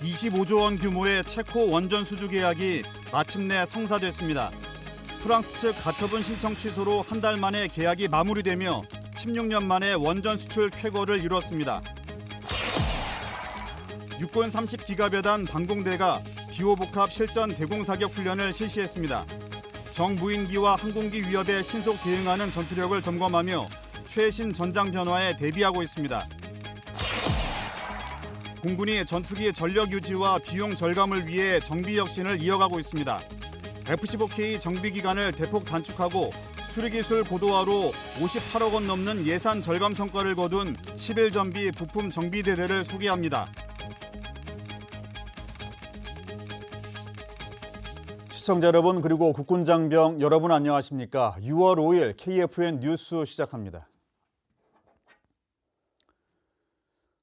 25조 원 규모의 체코 원전 수주 계약이 마침내 성사됐습니다. 프랑스 측 가처분 신청 취소로 한 달 만에 계약이 마무리되며 16년 만에 원전 수출 쾌거를 이뤘습니다. 육군 30기갑여단 방공대가 비호복합 실전 대공사격 훈련을 실시했습니다. 정무인기와 항공기 위협에 신속 대응하는 전투력을 점검하며 최신 전장 변화에 대비하고 있습니다. 공군이 전투기 전력 유지와 비용 절감을 위해 정비 혁신을 이어가고 있습니다. F-15K 정비 기간을 대폭 단축하고 수리기술 고도화로 58억 원 넘는 예산 절감 성과를 거둔 11전비 부품 정비대대를 소개합니다. 시청자 여러분 그리고 국군장병 여러분 안녕하십니까? 6월 5일 KFN 뉴스 시작합니다.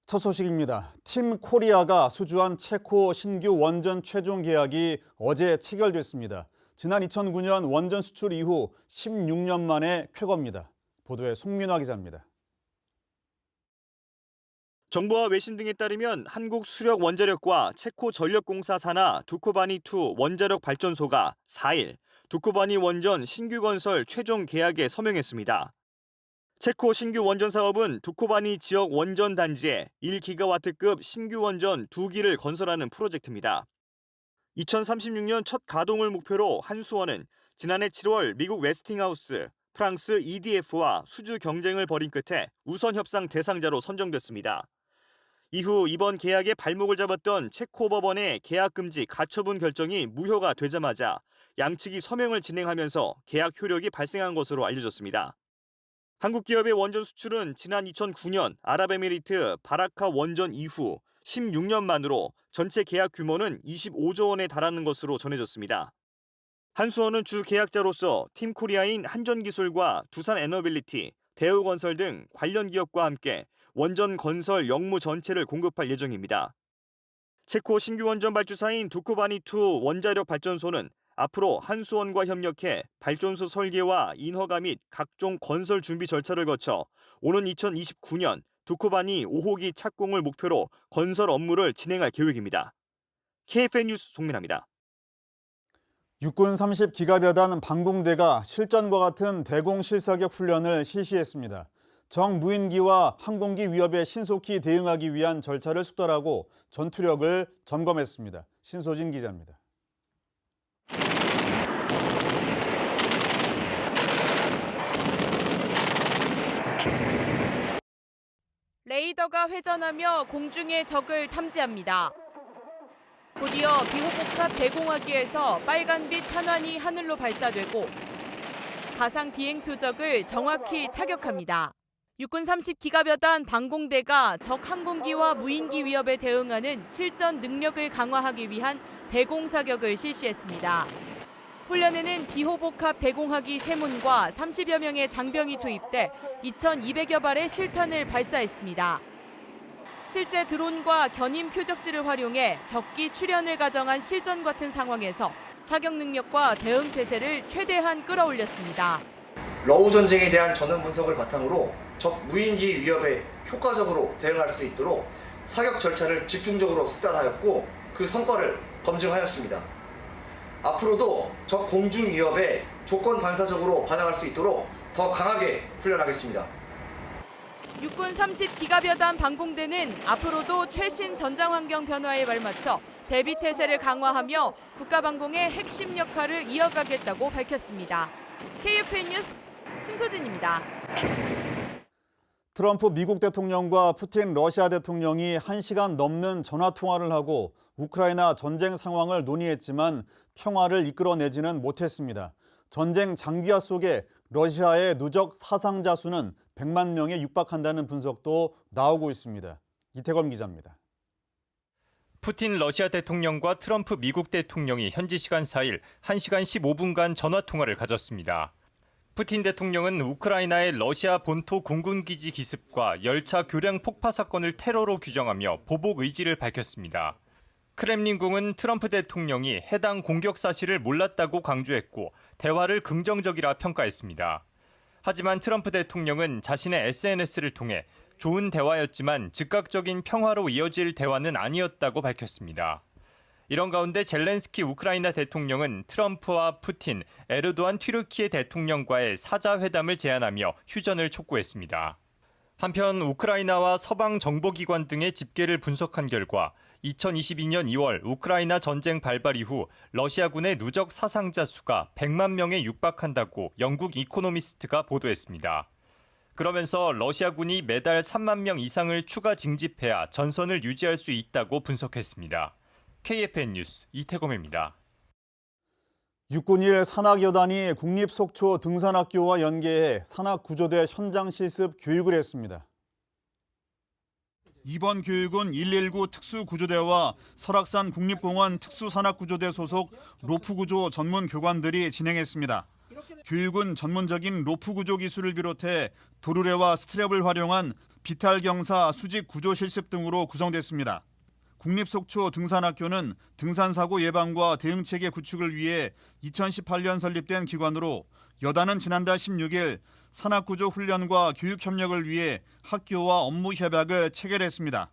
첫 소식입니다. 팀 코리아가 수주한 체코 신규 원전 최종 계약이 어제 체결됐습니다. 지난 2009년 원전 수출 이후 16년 만에 쾌거입니다. 보도에 송민화 기자입니다. 정부와 외신 등에 따르면 한국수력원자력과 체코전력공사 산하 두코바니2 원자력 발전소가 4일 두코바니 원전 신규 건설 최종 계약에 서명했습니다. 체코 신규 원전 사업은 두코바니 지역 원전 단지에 1기가와트급 신규 원전 2기를 건설하는 프로젝트입니다. 2036년 첫 가동을 목표로 한수원은 지난해 7월 미국 웨스팅하우스, 프랑스 EDF와 수주 경쟁을 벌인 끝에 우선 협상 대상자로 선정됐습니다. 이후 이번 계약에 발목을 잡았던 체코 법원의 계약 금지 가처분 결정이 무효가 되자마자 양측이 서명을 진행하면서 계약 효력이 발생한 것으로 알려졌습니다. 한국 기업의 원전 수출은 지난 2009년 아랍에미리트 바라카 원전 이후 16년 만으로 전체 계약 규모는 25조 원에 달하는 것으로 전해졌습니다. 한수원은 주 계약자로서 팀코리아인 한전기술과 두산에너빌리티, 대우건설 등 관련 기업과 함께 원전 건설 영무 전체를 공급할 예정입니다. 체코 신규 원전 발주사인 두코바니2 원자력 발전소는 앞으로 한수원과 협력해 발전소 설계와 인허가 및 각종 건설 준비 절차를 거쳐 오는 2029년 두코바니 5호기 착공을 목표로 건설 업무를 진행할 계획입니다. KFN 뉴스 송민아입니다. 육군 30기갑여단 방공대가 실전과 같은 대공실사격 훈련을 실시했습니다. 정무인기와 항공기 위협에 신속히 대응하기 위한 절차를 숙달하고 전투력을 점검했습니다. 신소진 기자입니다. 레이더가 회전하며 공중의 적을 탐지합니다. 곧이어 비호복합 대공화기에서 빨간빛 탄환이 하늘로 발사되고 가상 비행 표적을 정확히 타격합니다. 육군 30기갑여단 방공대가 적 항공기와 무인기 위협에 대응하는 실전 능력을 강화하기 위한 대공사격을 실시했습니다. 훈련에는 비호복합 대공화기 3문과 30여 명의 장병이 투입돼 2,200여 발의 실탄을 발사했습니다. 실제 드론과 견인 표적지를 활용해 적기 출현을 가정한 실전 같은 상황에서 사격 능력과 대응 태세를 최대한 끌어올렸습니다. 러우 전쟁에 대한 전원 분석을 바탕으로 적 무인기 위협에 효과적으로 대응할 수 있도록 사격 절차를 집중적으로 숙달하였고 그 성과를 검증하였습니다. 앞으로도 적 공중 위협에 조건 반사적으로 반응할 수 있도록 더 강하게 훈련하겠습니다. 육군 30기갑여단 방공대는 앞으로도 최신 전장 환경 변화에 발맞춰 대비 태세를 강화하며 국가방공의 핵심 역할을 이어가겠다고 밝혔습니다. KFN 뉴스 신소진입니다. 트럼프 미국 대통령과 푸틴 러시아 대통령이 1시간 넘는 전화통화를 하고 우크라이나 전쟁 상황을 논의했지만 평화를 이끌어내지는 못했습니다. 전쟁 장기화 속에 러시아의 누적 사상자 수는 100만 명에 육박한다는 분석도 나오고 있습니다. 이태검 기자입니다. 푸틴 러시아 대통령과 트럼프 미국 대통령이 현지 시간 4일 1시간 15분간 전화통화를 가졌습니다. 푸틴 대통령은 우크라이나의 러시아 본토 공군기지 기습과 열차 교량 폭파 사건을 테러로 규정하며 보복 의지를 밝혔습니다. 크렘린궁은 트럼프 대통령이 해당 공격 사실을 몰랐다고 강조했고 대화를 긍정적이라 평가했습니다. 하지만 트럼프 대통령은 자신의 SNS를 통해 좋은 대화였지만 즉각적인 평화로 이어질 대화는 아니었다고 밝혔습니다. 이런 가운데 젤렌스키 우크라이나 대통령은 트럼프와 푸틴, 에르도안 튀르키예 대통령과의 사자회담을 제안하며 휴전을 촉구했습니다. 한편 우크라이나와 서방 정보기관 등의 집계를 분석한 결과 2022년 2월 우크라이나 전쟁 발발 이후 러시아군의 누적 사상자 수가 100만 명에 육박한다고 영국 이코노미스트가 보도했습니다. 그러면서 러시아군이 매달 3만 명 이상을 추가 징집해야 전선을 유지할 수 있다고 분석했습니다. KFN 뉴스 이태검입니다. 육군일 산악여단이 국립속초 등산학교와 연계해 산악구조대 현장 실습 교육을 했습니다. 이번 교육은 119 특수구조대와 설악산 국립공원 특수산악구조대 소속 로프구조 전문 교관들이 진행했습니다. 교육은 전문적인 로프구조 기술을 비롯해 도르래와 스트랩을 활용한 비탈 경사 수직 구조 실습 등으로 구성됐습니다. 국립속초 등산학교는 등산사고 예방과 대응체계 구축을 위해 2018년 설립된 기관으로 여단은 지난달 16일 산악구조 훈련과 교육 협력을 위해 학교와 업무 협약을 체결했습니다.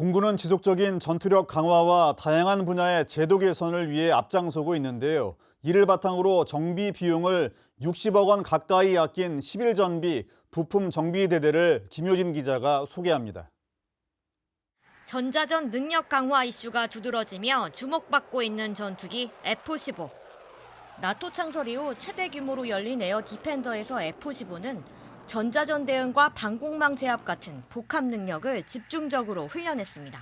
공군은 지속적인 전투력 강화와 다양한 분야의 제도 개선을 위해 앞장서고 있는데요. 이를 바탕으로 정비 비용을 60억 원 가까이 아낀 11전비 부품 정비대대를 김효진 기자가 소개합니다. 전자전 능력 강화 이슈가 두드러지며 주목받고 있는 전투기 F-15. 나토 창설 이후 최대 규모로 열린 에어 디펜더에서 F-15는 전자전 대응과 방공망 제압 같은 복합 능력을 집중적으로 훈련했습니다.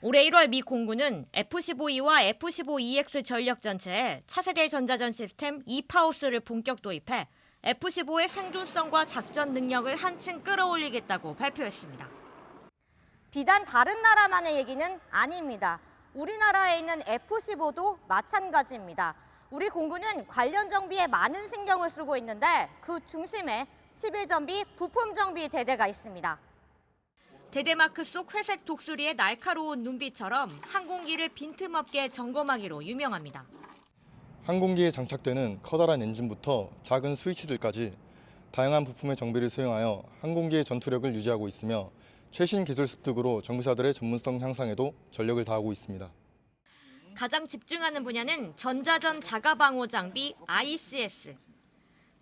올해 1월 미 공군은 F-15E와 F-15EX 전력 전체에 차세대 전자전 시스템 E-파우스를 본격 도입해 F-15의 생존성과 작전 능력을 한층 끌어올리겠다고 발표했습니다. 비단 다른 나라만의 얘기는 아닙니다. 우리나라에 있는 F-15도 마찬가지입니다. 우리 공군은 관련 정비에 많은 신경을 쓰고 있는데 그 중심에 11전비 부품 정비 대대가 있습니다. 대대마크 속 회색 독수리의 날카로운 눈빛처럼 항공기를 빈틈없게 점검하기로 유명합니다. 항공기에 장착되는 커다란 엔진부터 작은 스위치들까지 다양한 부품의 정비를 수행하여 항공기의 전투력을 유지하고 있으며 최신 기술 습득으로 정비사들의 전문성 향상에도 전력을 다하고 있습니다. 가장 집중하는 분야는 전자전 자가방호 장비 ICS.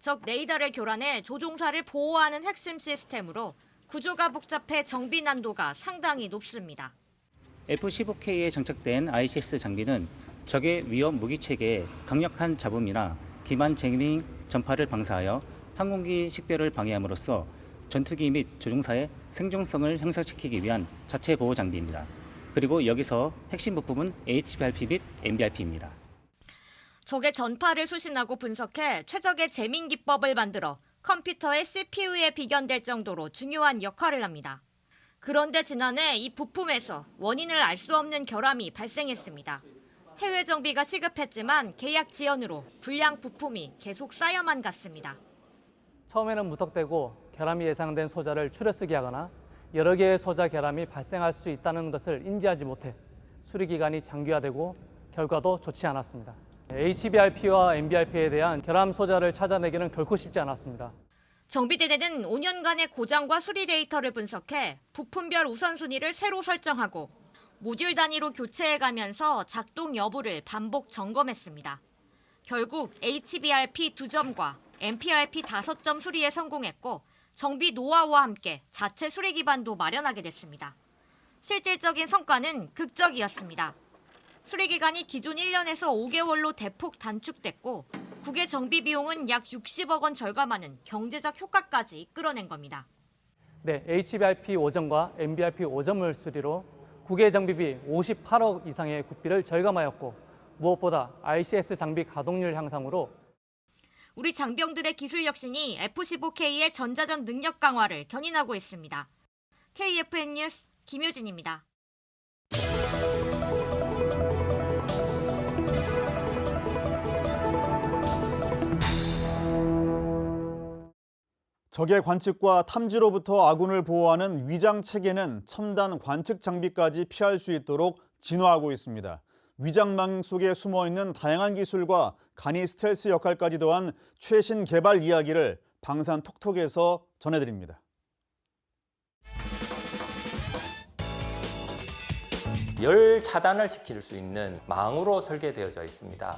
적 레이더를 교란해 조종사를 보호하는 핵심 시스템으로 구조가 복잡해 정비 난도가 상당히 높습니다. F-15K에 장착된 ICS 장비는 적의 위험 무기 체계에 강력한 잡음이나 기만 재밍 전파를 방사하여 항공기 식별을 방해함으로써 전투기 및 조종사의 생존성을 향상시키기 위한 자체 보호 장비입니다. 그리고 여기서 핵심 부품은 HBRP 및 MBRP입니다. 적의 전파를 수신하고 분석해 최적의 재민 기법을 만들어 컴퓨터의 CPU에 비견될 정도로 중요한 역할을 합니다. 그런데 지난해 이 부품에서 원인을 알 수 없는 결함이 발생했습니다. 해외 정비가 시급했지만 계약 지연으로 불량 부품이 계속 쌓여만 갔습니다. 처음에는 무턱대고 결함이 예상된 소자를 추려쓰기 하거나 여러 개의 소자 결함이 발생할 수 있다는 것을 인지하지 못해 수리 기간이 장기화되고 결과도 좋지 않았습니다. HBRP와 MBRP에 대한 결함 소자를 찾아내기는 결코 쉽지 않았습니다. 정비대대는 5년간의 고장과 수리 데이터를 분석해 부품별 우선순위를 새로 설정하고 모듈 단위로 교체해가면서 작동 여부를 반복 점검했습니다. 결국 HBRP 2점과 MPRP 5점 수리에 성공했고 정비 노하우와 함께 자체 수리 기반도 마련하게 됐습니다. 실질적인 성과는 극적이었습니다. 수리 기간이 기존 1년에서 5개월로 대폭 단축됐고 국외 정비 비용은 약 60억 원 절감하는 경제적 효과까지 이끌어낸 겁니다. 네, HBRP 5점과 MBRP 5점을 수리로 국외 정비비 58억 이상의 국비를 절감하였고 무엇보다 ICS 장비 가동률 향상으로 우리 장병들의 기술 혁신이 F-15K의 전자전 능력 강화를 견인하고 있습니다. KFN 뉴스 김효진입니다. 적의 관측과 탐지로부터 아군을 보호하는 위장 체계는 첨단 관측 장비까지 피할 수 있도록 진화하고 있습니다. 위장망 속에 숨어있는 다양한 기술과 간이 스텔스 역할까지 더한 최신 개발 이야기를 방산 톡톡에서 전해드립니다. 열 차단을 시킬 수 있는 망으로 설계되어져 있습니다.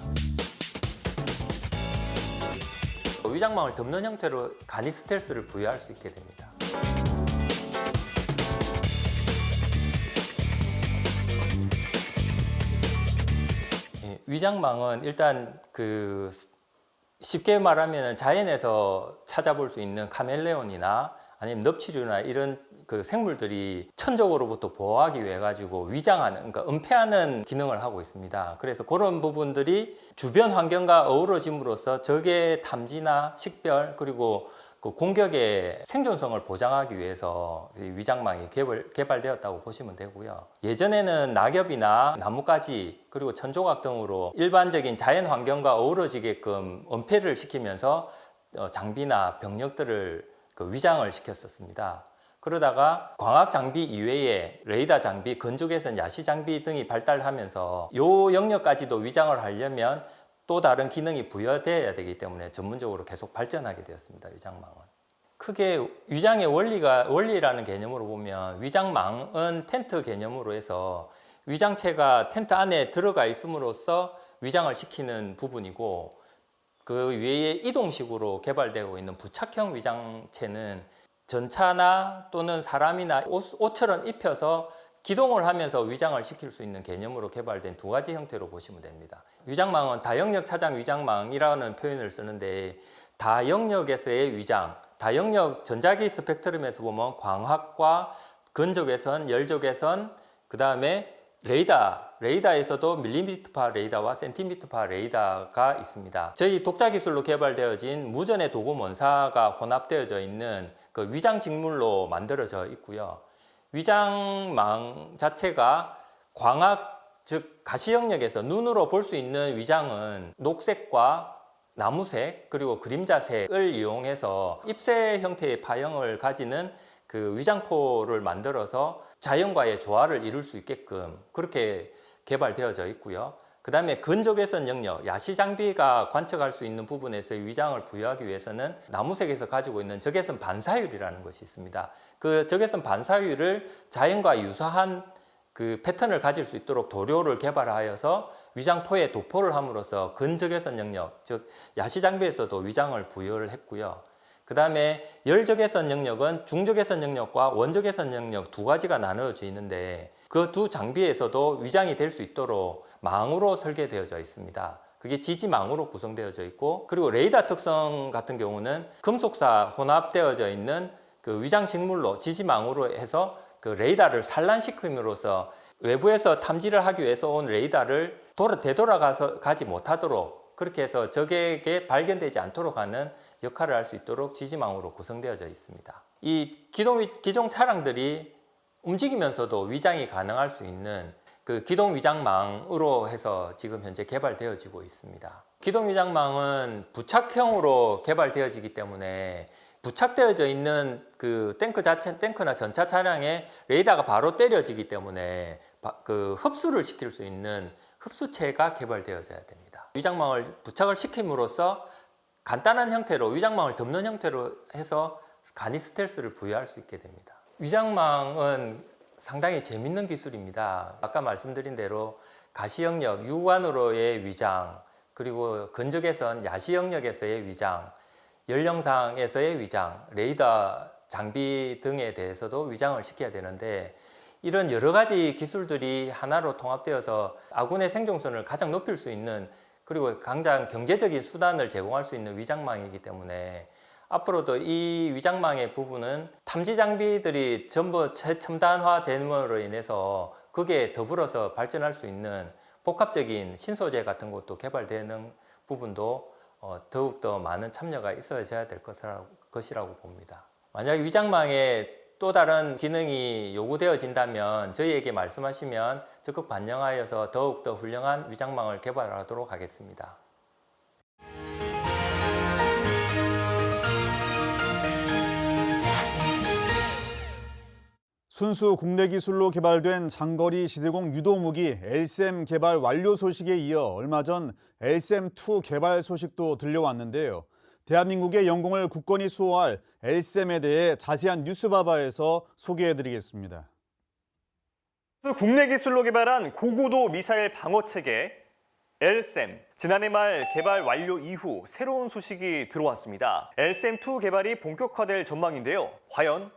위장망을 덮는 형태로 간이 스텔스를 부여할 수 있게 됩니다. 위장망은 일단 쉽게 말하면 자연에서 찾아볼 수 있는 카멜레온이나 아니면 넙치류나 이런 생물들이 천적으로부터 보호하기 위해 가지고 위장하는, 그러니까 은폐하는 기능을 하고 있습니다. 그래서 그런 부분들이 주변 환경과 어우러짐으로써 적의 탐지나 식별 그리고 그 공격의 생존성을 보장하기 위해서 위장망이 개발되었다고 보시면 되고요. 예전에는 낙엽이나 나뭇가지 그리고 천조각 등으로 일반적인 자연 환경과 어우러지게끔 은폐를 시키면서 장비나 병력들을 위장을 시켰었습니다. 그러다가 광학 장비 이외에 레이더 장비, 건조개선, 야시 장비 등이 발달하면서 이 영역까지도 위장을 하려면 또 다른 기능이 부여되어야 되기 때문에 전문적으로 계속 발전하게 되었습니다. 위장망은. 크게 위장의 원리라는 개념으로 보면 위장망은 텐트 개념으로 해서 위장체가 텐트 안에 들어가 있음으로써 위장을 시키는 부분이고, 그 외에 이동식으로 개발되고 있는 부착형 위장체는 전차나 또는 사람이나 옷처럼 입혀서 기동을 하면서 위장을 시킬 수 있는 개념으로 개발된 두 가지 형태로 보시면 됩니다. 위장망은 다영역 차장 위장망이라는 표현을 쓰는데, 다영역에서의 위장, 다영역 전자기 스펙트럼에서 보면 광학과 건조개선, 열조개선, 그 다음에 레이더에서도 밀리미터파 레이더와 센티미터파 레이더가 있습니다. 저희 독자 기술로 개발되어진 무전의 도금 원사가 혼합되어져 있는 그 위장 직물로 만들어져 있고요. 위장망 자체가 광학, 즉 가시 영역에서 눈으로 볼 수 있는 위장은 녹색과 나무색 그리고 그림자색을 이용해서 ipse 형태의 파형을 가지는 그 위장포를 만들어서 자연과의 조화를 이룰 수 있게끔 그렇게 개발되어져 있고요. 그 다음에 건조개선 영역, 야시 장비가 관측할 수 있는 부분에서의 위장을 부여하기 위해서는 나무색에서 가지고 있는 적외선 반사율이라는 것이 있습니다. 그 적외선 반사율을 자연과 유사한 그 패턴을 가질 수 있도록 도료를 개발하여서 위장포에 도포를 함으로써 근적외선 영역, 즉 야시 장비에서도 위장을 부여를 했고요. 그 다음에 열적외선 영역은 중적외선 영역과 원적외선 영역 두 가지가 나누어져 있는데, 그 두 장비에서도 위장이 될 수 있도록 망으로 설계되어져 있습니다. 그게 지지망으로 구성되어져 있고, 그리고 레이더 특성 같은 경우는 금속사 혼합되어져 있는 그 위장 식물로 지지망으로 해서 그 레이더를 산란시킴으로써 외부에서 탐지를 하기 위해서 온 레이더를 되돌아가지 못하도록, 그렇게 해서 적에게 발견되지 않도록 하는 역할을 할 수 있도록 지지망으로 구성되어져 있습니다. 이 기동 차량들이 움직이면서도 위장이 가능할 수 있는 그 기동 위장망으로 해서 지금 현재 개발되어지고 있습니다. 기동 위장망은 부착형으로 개발되어지기 때문에 부착되어져 있는 그 탱크나 전차 차량에 레이더가 바로 때려지기 때문에 그 흡수를 시킬 수 있는 흡수체가 개발되어져야 됩니다. 위장망을 부착을 시킴으로써 간단한 형태로 위장망을 덮는 형태로 해서 간이 스텔스를 부여할 수 있게 됩니다. 위장망은 상당히 재밌는 기술입니다. 아까 말씀드린 대로 가시 영역, 유관으로의 위장, 그리고 건적외선, 야시 영역에서의 위장, 열영상에서의 위장, 레이더 장비 등에 대해서도 위장을 시켜야 되는데, 이런 여러 가지 기술들이 하나로 통합되어서 아군의 생존성을 가장 높일 수 있는, 그리고 가장 경제적인 수단을 제공할 수 있는 위장망이기 때문에 앞으로도 이 위장망의 부분은 탐지 장비들이 전부 최첨단화됨으로 인해서 그게 더불어서 발전할 수 있는 복합적인 신소재 같은 것도 개발되는 부분도 더욱더 많은 참여가 있어야 될 것이라고 봅니다. 만약 위장망에 또 다른 기능이 요구되어진다면 저희에게 말씀하시면 적극 반영하여서 더욱더 훌륭한 위장망을 개발하도록 하겠습니다. 순수 국내 기술로 개발된 장거리 지대공 유도무기 LSAM 개발 완료 소식에 이어 얼마 전 LSAM-2 개발 소식도 들려왔는데요. 대한민국의 영공을 굳건히 수호할 LSAM에 대해 자세한 뉴스바바에서 소개해드리겠습니다. 국내 기술로 개발한 고고도 미사일 방어 체계 LSAM. 지난해 말 개발 완료 이후 새로운 소식이 들어왔습니다. LSAM-2 개발이 본격화될 전망인데요. 과연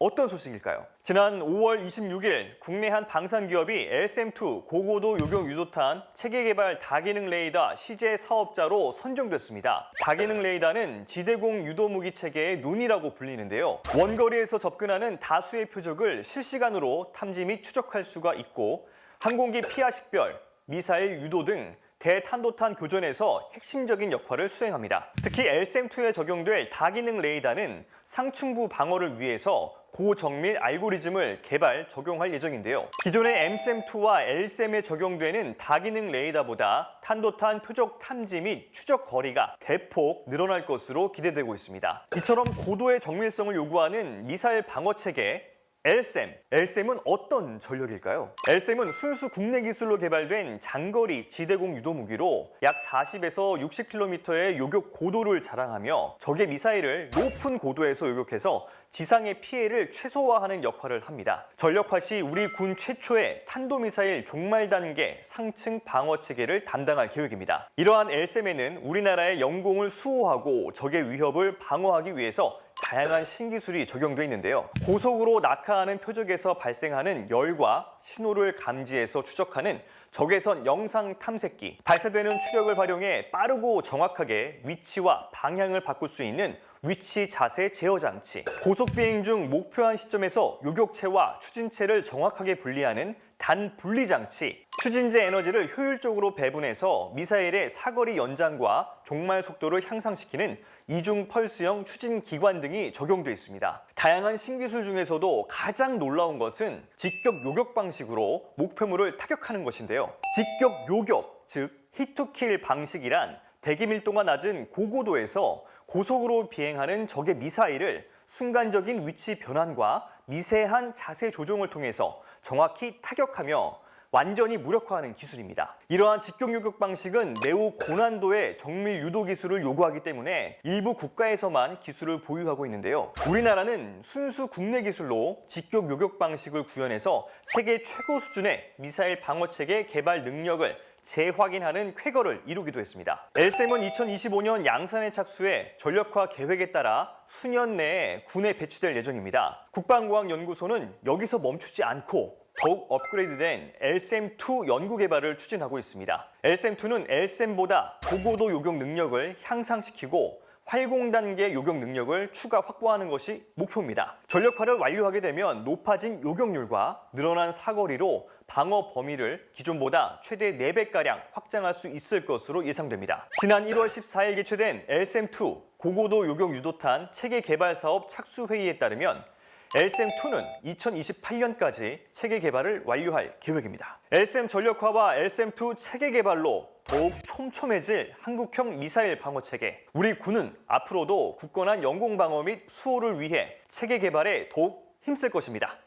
어떤 소식일까요? 지난 5월 26일 국내 한 방산기업이 LSAM-2 고고도 요격 유도탄 체계 개발 다기능 레이더 시제 사업자로 선정됐습니다. 다기능 레이더는 지대공 유도무기 체계의 눈이라고 불리는데요. 원거리에서 접근하는 다수의 표적을 실시간으로 탐지 및 추적할 수가 있고 항공기 피하 식별, 미사일 유도 등 대탄도탄 교전에서 핵심적인 역할을 수행합니다. 특히 LSAM-2에 적용될 다기능 레이더는 상층부 방어를 위해서 고정밀 알고리즘을 개발, 적용할 예정인데요. 기존의 MSAM-2와 LSAM에 적용되는 다기능 레이더보다 탄도탄 표적 탐지 및 추적 거리가 대폭 늘어날 것으로 기대되고 있습니다. 이처럼 고도의 정밀성을 요구하는 미사일 방어 체계 LSAM. LSAM은 어떤 전력일까요? LSAM은 순수 국내 기술로 개발된 장거리 지대공 유도무기로 약 40에서 60km의 요격 고도를 자랑하며 적의 미사일을 높은 고도에서 요격해서 지상의 피해를 최소화하는 역할을 합니다. 전력화 시 우리 군 최초의 탄도미사일 종말 단계 상층 방어 체계를 담당할 계획입니다. 이러한 LSAM에는 우리나라의 영공을 수호하고 적의 위협을 방어하기 위해서 다양한 신기술이 적용돼 있는데요. 고속으로 낙하하는 표적에서 발생하는 열과 신호를 감지해서 추적하는 적외선 영상 탐색기, 발사되는 추력을 활용해 빠르고 정확하게 위치와 방향을 바꿀 수 있는 위치 자세 제어 장치, 고속 비행 중 목표한 시점에서 요격체와 추진체를 정확하게 분리하는 단 분리 장치, 추진제 에너지를 효율적으로 배분해서 미사일의 사거리 연장과 종말 속도를 향상시키는 이중 펄스형 추진 기관 등이 적용돼 있습니다. 다양한 신기술 중에서도 가장 놀라운 것은 직격 요격 방식으로 목표물을 타격하는 것인데요. 직격 요격, 즉 히트킬 방식이란 대기 밀도가 낮은 고고도에서 고속으로 비행하는 적의 미사일을 순간적인 위치 변환과 미세한 자세 조정을 통해서 정확히 타격하며 완전히 무력화하는 기술입니다. 이러한 직격 요격 방식은 매우 고난도의 정밀 유도 기술을 요구하기 때문에 일부 국가에서만 기술을 보유하고 있는데요. 우리나라는 순수 국내 기술로 직격 요격 방식을 구현해서 세계 최고 수준의 미사일 방어 체계 개발 능력을 재확인하는 쾌거를 이루기도 했습니다. LSAM은 2025년 양산에 착수해 전력화 계획에 따라 수년 내에 군에 배치될 예정입니다. 국방과학연구소는 여기서 멈추지 않고 더욱 업그레이드된 LSAM-2 연구 개발을 추진하고 있습니다. LSAM-2는 LSAM보다 고고도 요격 능력을 향상시키고 활공 단계 요격 능력을 추가 확보하는 것이 목표입니다. 전력화를 완료하게 되면 높아진 요격률과 늘어난 사거리로 방어 범위를 기존보다 최대 4배가량 확장할 수 있을 것으로 예상됩니다. 지난 1월 14일 개최된 LSAM-2 고고도 요격 유도탄 체계 개발 사업 착수 회의에 따르면 LSAM-2는 2028년까지 체계 개발을 완료할 계획입니다. LSAM 전력화와 LSAM-2 체계 개발로 더욱 촘촘해질 한국형 미사일 방어 체계. 우리 군은 앞으로도 굳건한 영공 방어 및 수호를 위해 체계 개발에 더욱 힘쓸 것입니다.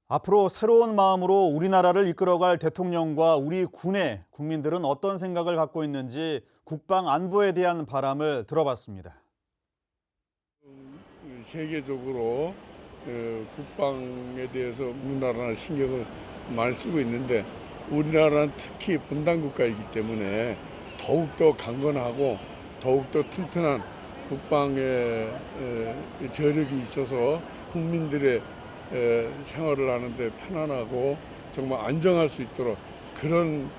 앞으로 새로운 마음으로 우리나라를 이끌어갈 대통령과 우리 군의 국민들은 어떤 생각을 갖고 있는지 국방 안보에 대한 바람을 들어봤습니다. 세계적으로 국방에 대해서 우리나라는 신경을 많이 쓰고 있는데 우리나라는 특히 분단 국가이기 때문에 더욱더 강건하고 더욱더 튼튼한 국방의 저력이 있어서 국민들의 생활을 하는데 편안하고 정말 안정할 수 있도록 그런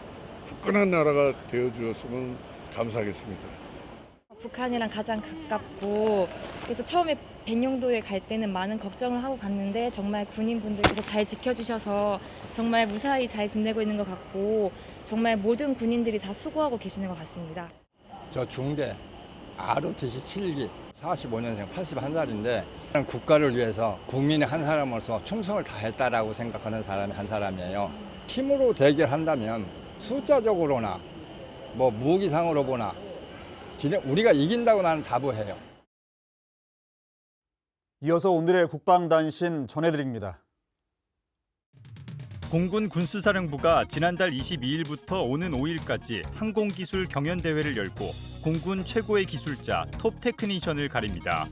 굳건한 나라가 되어주었으면 감사하겠습니다. 북한이랑 가장 가깝고 그래서 처음에 백령도에 갈 때는 많은 걱정을 하고 갔는데 정말 군인분들께서 잘 지켜주셔서 정말 무사히 잘 지내고 있는 것 같고 정말 모든 군인들이 다 수고하고 계시는 것 같습니다. 저 중대 ROTC 7기 45년생 81살인데 국가를 위해서 국민의 한 사람으로서 충성을 다했다라고 생각하는 사람이 한 사람이에요. 힘으로 대결한다면 숫자적으로나 뭐 무기상으로 보나 우리가 이긴다고 나는 자부해요. 이어서 오늘의 국방단신 전해드립니다. 공군 군수사령부가 지난달 22일부터 오는 5일까지 항공기술 경연대회를 열고 공군 최고의 기술자 톱 테크니션을 가립니다.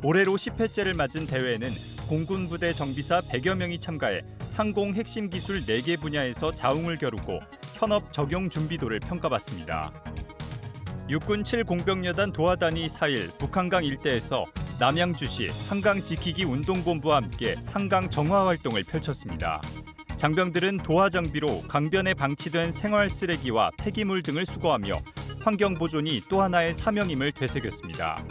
올해로 10회째를 맞은 대회에는 공군 부대 정비사 100여 명이 참가해 항공 핵심 기술 4개 분야에서 자웅을 겨루고 현업 적용 준비도를 평가받습니다. 육군 7공병여단 도하단이 4일 북한강 일대에서 남양주시 한강지키기 운동본부와 함께 한강 정화 활동을 펼쳤습니다. 장병들은 도하 장비로 강변에 방치된 생활 쓰레기와 폐기물 등을 수거하며 환경 보존이 또 하나의 사명임을 되새겼습니다.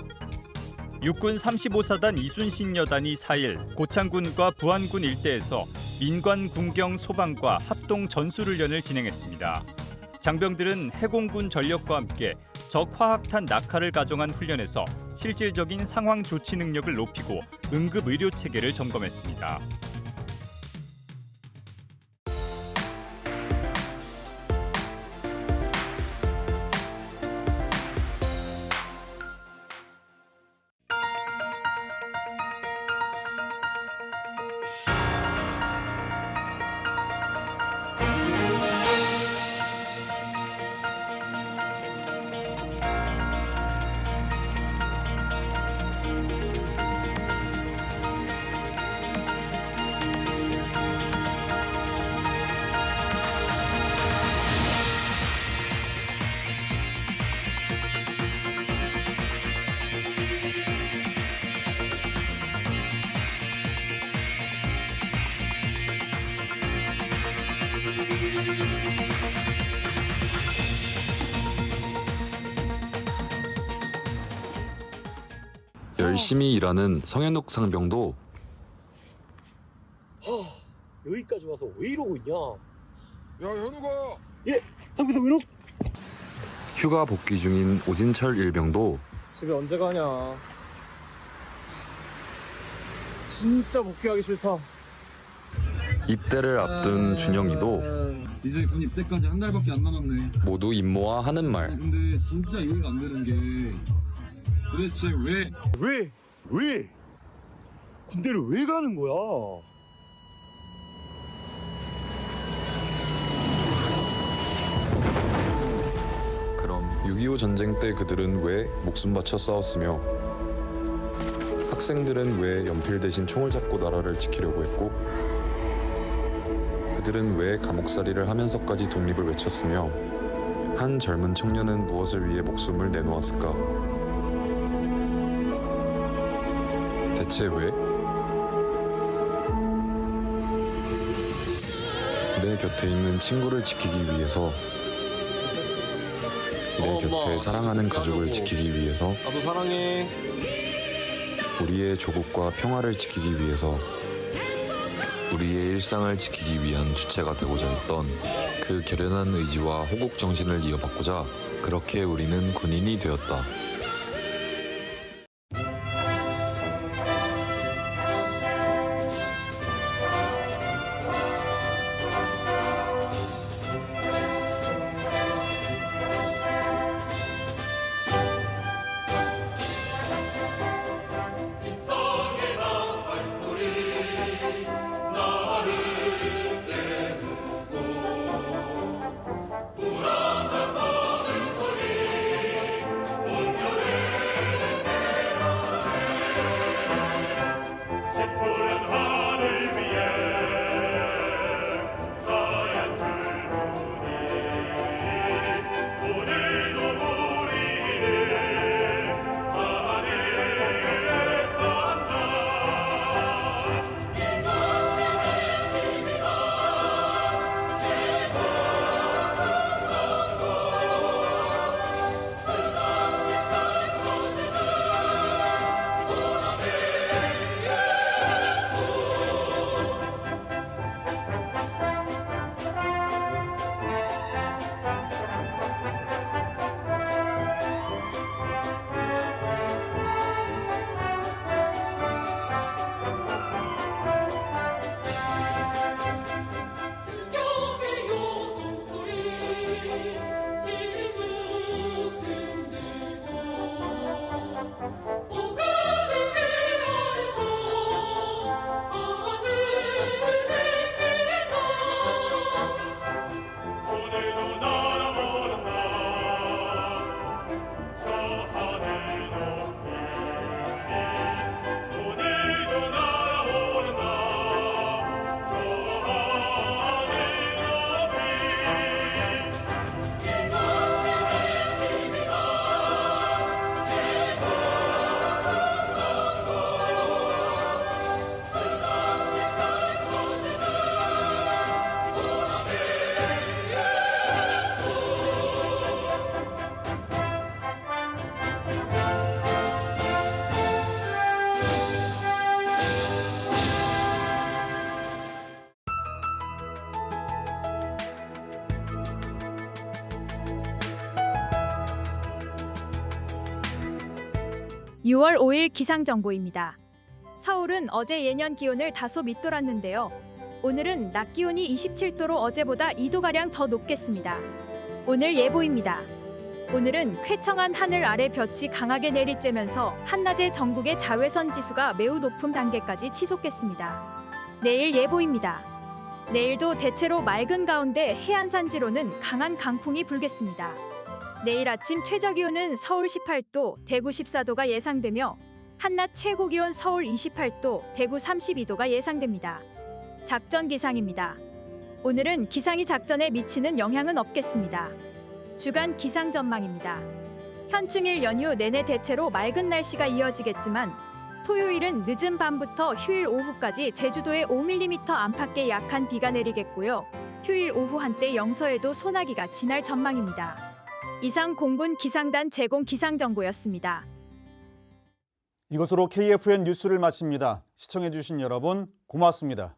육군 35사단 이순신 여단이 4일 고창군과 부안군 일대에서 민관 군경 소방과 합동 전술훈련을 진행했습니다. 장병들은 해공군 전력과 함께 적 화학탄 낙하를 가정한 훈련에서 실질적인 상황 조치 능력을 높이고 응급 의료 체계를 점검했습니다. 열심히 일하는 성현욱 상병도 여기까지 와서 왜 이러고 있냐? 야, 현우가! 예! 상병 현욱! 휴가 복귀 중인 오진철 일병도 집에 언제 가냐? 진짜 복귀하기 싫다. 입대를 앞둔 준영이도 이제 군 입대까지 한 달밖에 안 남았네. 모두 임모와 하는 말. 근데 진짜 이해가 안 되는 게 도대체 왜? 군대를 왜 가는 거야? 그럼 6.25 전쟁 때 그들은 왜 목숨 바쳐 싸웠으며 학생들은 왜 연필 대신 총을 잡고 나라를 지키려고 했고 그들은 왜 감옥살이를 하면서까지 독립을 외쳤으며 한 젊은 청년은 무엇을 위해 목숨을 내놓았을까? 대체 왜? 내 곁에 있는 친구를 지키기 위해서, 내 곁에 사랑하는 가족을 지키기 위해서, 나도 사랑해. 우리의 조국과 평화를 지키기 위해서, 우리의 일상을 지키기 위한 주체가 되고자 했던 그 결연한 의지와 호국 정신을 이어받고자 그렇게 우리는 군인이 되었다. 6월 5일 기상정보입니다. 서울은 어제 예년 기온을 다소 밑돌았는데요. 오늘은 낮 기온이 27도로 어제보다 2도가량 더 높겠습니다. 오늘 예보입니다. 오늘은 쾌청한 하늘 아래 볕이 강하게 내리쬐면서 한낮에 전국의 자외선 지수가 매우 높은 단계까지 치솟겠습니다. 내일 예보입니다. 내일도 대체로 맑은 가운데 해안산지로는 강한 강풍이 불겠습니다. 내일 아침 최저기온은 서울 18도, 대구 14도가 예상되며 한낮 최고기온 서울 28도, 대구 32도가 예상됩니다. 작전 기상입니다. 오늘은 기상이 작전에 미치는 영향은 없겠습니다. 주간 기상 전망입니다. 현충일 연휴 내내 대체로 맑은 날씨가 이어지겠지만 토요일은 늦은 밤부터 휴일 오후까지 제주도에 5mm 안팎의 약한 비가 내리겠고요. 휴일 오후 한때 영서에도 소나기가 지날 전망입니다. 이상 공군 기상단 제공 기상정보였습니다. 이것으로 KFN 뉴스를 마칩니다. 시청해주신 여러분 고맙습니다.